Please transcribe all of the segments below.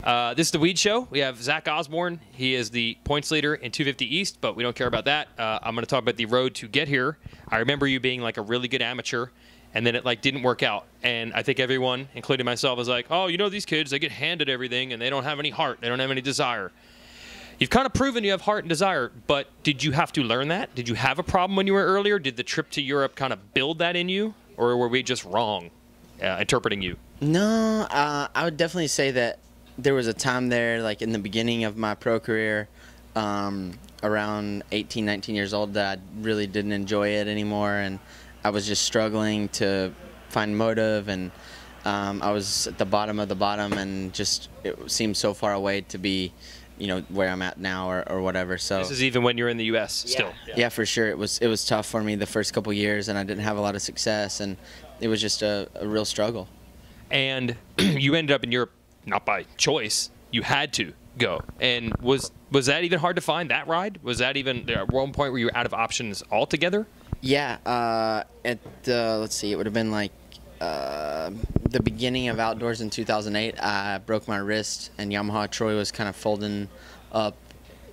This is the Weege Show. We have Zach Osborne. He is the points leader in 250 East, but we don't care about that. I'm going to talk about the road to get here. I remember you being like a really good amateur, and then it like didn't work out. And I think everyone, including myself, was like, oh, you know, these kids, they get handed everything, and they don't have any heart. They don't have any desire. You've kind of proven you have heart and desire, but did you have to learn that? Did you have a problem when you were earlier? Did the trip to Europe kind of build that in you, or were we just wrong interpreting you? No, I would definitely say that there was a time there, like in the beginning of my pro career, around 18, 19 years old, that I really didn't enjoy it anymore, and I was just struggling to find motive, and I was at the bottom of the bottom, and just it seemed so far away to be, you know, where I'm at now or whatever. So this is even when you're in the U.S. still. Yeah, for sure. It was tough for me the first couple years, and I didn't have a lot of success, and it was just a real struggle. And you ended up in Europe not by choice. You had to go. And was that even hard to find, that ride? Was that even at one point where you were out of options altogether? Yeah. Let's see, it would have been like the beginning of outdoors in 2008. I broke my wrist, and Yamaha Troy was kind of folding up,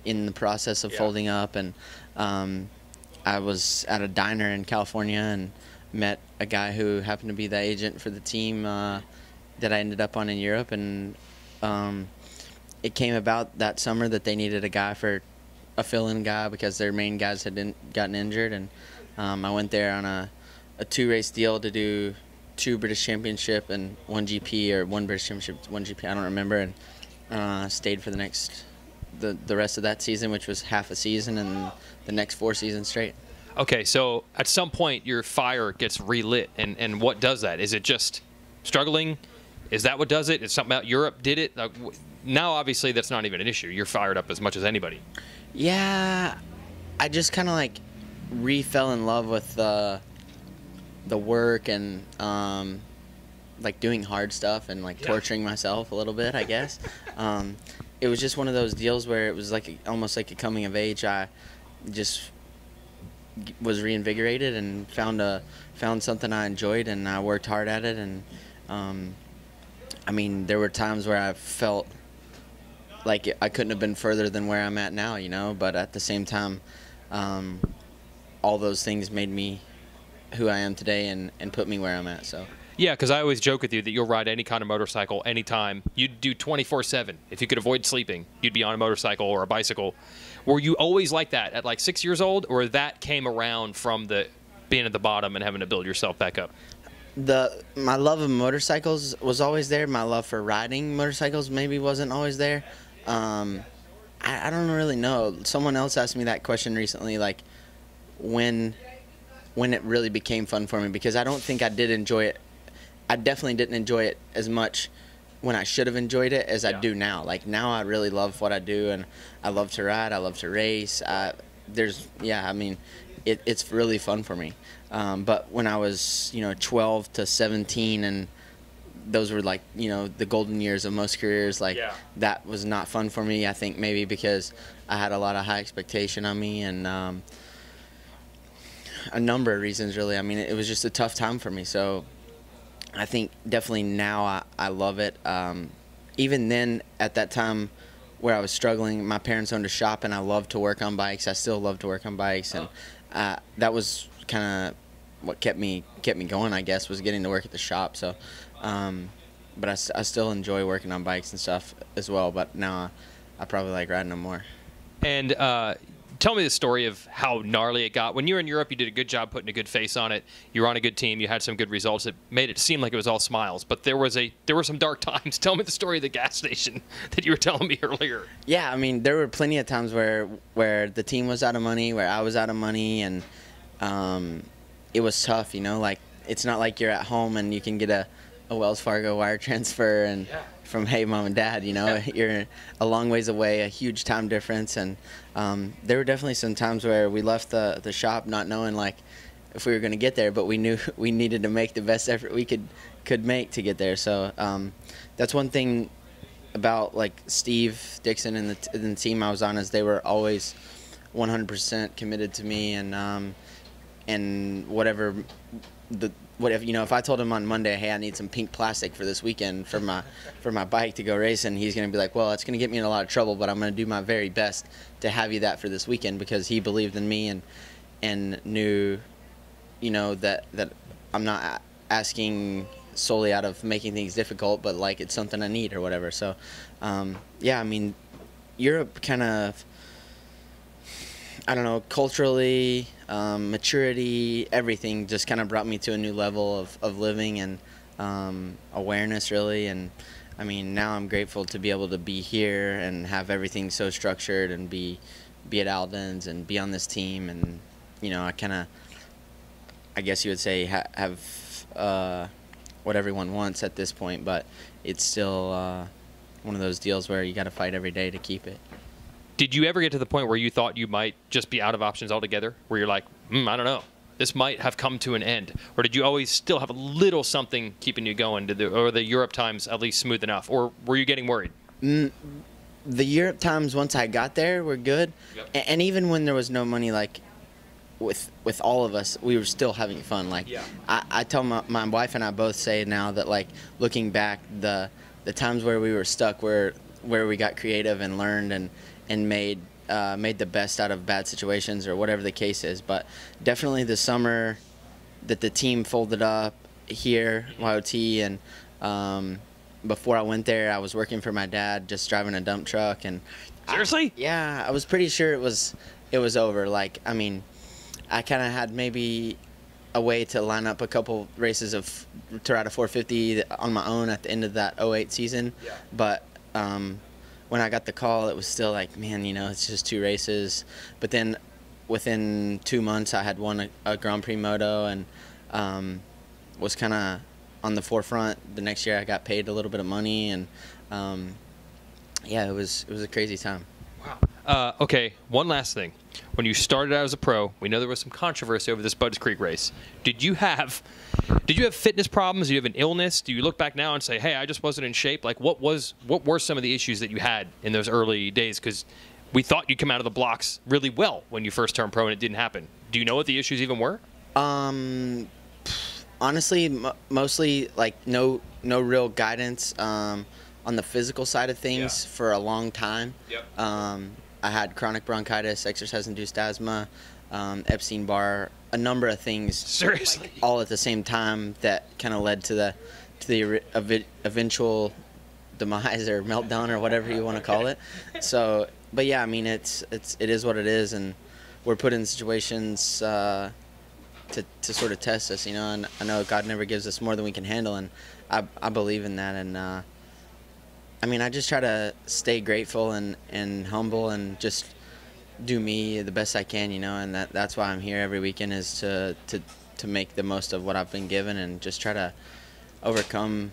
in the process of folding up, and I was at a diner in California and met a guy who happened to be the agent for the team that I ended up on in Europe, and it came about that summer that they needed a guy for a fill-in guy because their main guys had gotten injured, and I went there on a 2-race deal to do 2 British Championship and 1 GP, or 1 British Championship, 1 GP, I don't remember, and stayed for the rest of that season, which was half a season, and the next 4 seasons straight. Okay, so at some point your fire gets relit, and what does that? Is it just struggling? Is that what does it? Is something about Europe did it? Now, obviously, that's not even an issue. You're fired up as much as anybody. Yeah, I just kind of like fell in love with the work, and like doing hard stuff, and like torturing myself a little bit, I guess. It was just one of those deals where it was like almost like a coming of age. I just was reinvigorated and found something I enjoyed, and I worked hard at it, and I mean, there were times where I felt like I couldn't have been further than where I'm at now, you know, but at the same time, all those things made me who I am today, and put me where I'm at. So yeah, because I always joke with you that you'll ride any kind of motorcycle anytime. You'd do 24/7. If you could avoid sleeping, you'd be on a motorcycle or a bicycle. Were you always like that at like 6 years old, or that came around from the being at the bottom and having to build yourself back up? My love of motorcycles was always there. My love for riding motorcycles maybe wasn't always there. I don't really know. Someone else asked me that question recently, like when it really became fun for me, because I don't think I did enjoy it. I definitely didn't enjoy it as much when I should have enjoyed it as I do now. Like now I really love what I do, and I love to ride, I love to race. I mean, it's really fun for me. But when I was, 12 to 17, and those were like, the golden years of most careers, like that was not fun for me. I think maybe because I had a lot of high expectation on me, and a number of reasons really. I mean, it was just a tough time for me. So I think definitely now I love it. Even then, at that time where I was struggling, my parents owned a shop, and I loved to work on bikes. I still love to work on bikes, and that was kind of what kept me going, I guess, was getting to work at the shop. So, but I still enjoy working on bikes and stuff as well. But now I probably like riding them more. And tell me the story of how gnarly it got. When you were in Europe, you did a good job putting a good face on it. You were on a good team. You had some good results. It made it seem like it was all smiles. But there were some dark times. Tell me the story of the gas station that you were telling me earlier. Yeah, I mean, there were plenty of times where the team was out of money, where I was out of money, and it was tough, like it's not like you're at home and you can get a Wells Fargo wire transfer and from hey mom and dad, you're a long ways away, a huge time difference, and there were definitely some times where we left the shop not knowing like if we were going to get there, but we knew we needed to make the best effort we could make to get there. So that's one thing about like Steve Dixon and the team I was on, is they were always 100% committed to me, and and whatever if I told him on Monday, hey, I need some pink plastic for this weekend for my bike to go racing, he's going to be like, well, it's going to get me in a lot of trouble, but I'm going to do my very best to have you that for this weekend, because he believed in me and knew, that I'm not asking solely out of making things difficult, but like it's something I need or whatever. So, yeah, I mean, Europe kind of, I don't know, culturally, maturity, everything just kind of brought me to a new level of living and awareness, really. And I mean, now I'm grateful to be able to be here and have everything so structured and be at Alden's and be on this team. And, I kind of, I guess you would say, have what everyone wants at this point, but it's still one of those deals where you got to fight every day to keep it. Did you ever get to the point where you thought you might just be out of options altogether, where you're like, I don't know, this might have come to an end? Or did you always still have a little something keeping you going? Or the Europe times at least smooth enough? Or were you getting worried? The Europe times, once I got there, were good. Yep. And even when there was no money, like with all of us, we were still having fun. Like, yeah. I tell my wife and I both say now that, like, looking back, the times where we were stuck, where we got creative and learned and made the best out of bad situations or whatever the case is. But definitely the summer that the team folded up here, YOT, and before I went there, I was working for my dad, just driving a dump truck. And seriously? Yeah, I was pretty sure it was over. Like, I mean, I kind of had maybe a way to line up a couple races to ride a 450 on my own at the end of that 08 season. Yeah. But when I got the call, it was still like, man, it's just 2 races. But then within 2 months, I had won a Grand Prix Moto and was kind of on the forefront. The next year, I got paid a little bit of money, and yeah, it was a crazy time. Wow. Okay, one last thing. When you started out as a pro, we know there was some controversy over this Budds Creek race. Did you have fitness problems? Do you have an illness? Do you look back now and say, hey, I just wasn't in shape? Like, what were some of the issues that you had in those early days? Because we thought you'd come out of the blocks really well when you first turned pro, and it didn't happen. Do you know what the issues even were? Honestly, mostly like no real guidance on the physical side of things for a long time. Yep. I had chronic bronchitis, exercise-induced asthma, Epstein-Barr, a number of things. Seriously? Like, all at the same time that kind of led to the eventual demise or meltdown or whatever you want to call it. So, but yeah, I mean, it is what it is, and we're put in situations to sort of test us, and I know God never gives us more than we can handle, and I believe in that. And I mean, I just try to stay grateful and humble and just do me the best I can, and that's why I'm here every weekend, is to make the most of what I've been given and just try to overcome.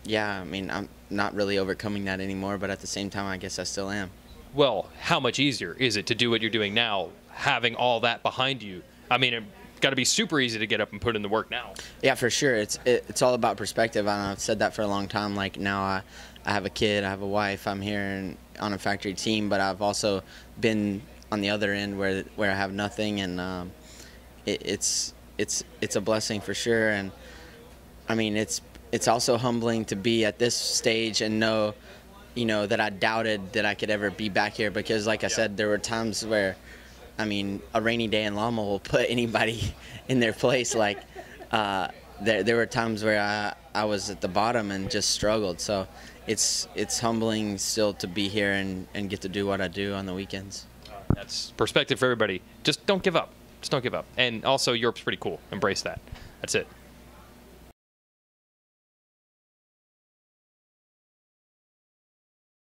Yeah, I mean, I'm not really overcoming that anymore, but at the same time, I guess I still am. Well, how much easier is it to do what you're doing now, having all that behind you? I mean, it's got to be super easy to get up and put in the work now. Yeah, for sure. It's all about perspective. I've said that for a long time. Like, now I have a kid, I have a wife, I'm here on a factory team, but I've also been on the other end where I have nothing, and it's a blessing for sure. And I mean, it's also humbling to be at this stage and know, that I doubted that I could ever be back here, because like I said, there were times where, I mean, a rainy day in Lama will put anybody in their place. Like, there were times where I was at the bottom and just struggled. So it's humbling still to be here and get to do what I do on the weekends. That's perspective for everybody. Just don't give up. Just don't give up. And also, Europe's pretty cool. Embrace that. That's it.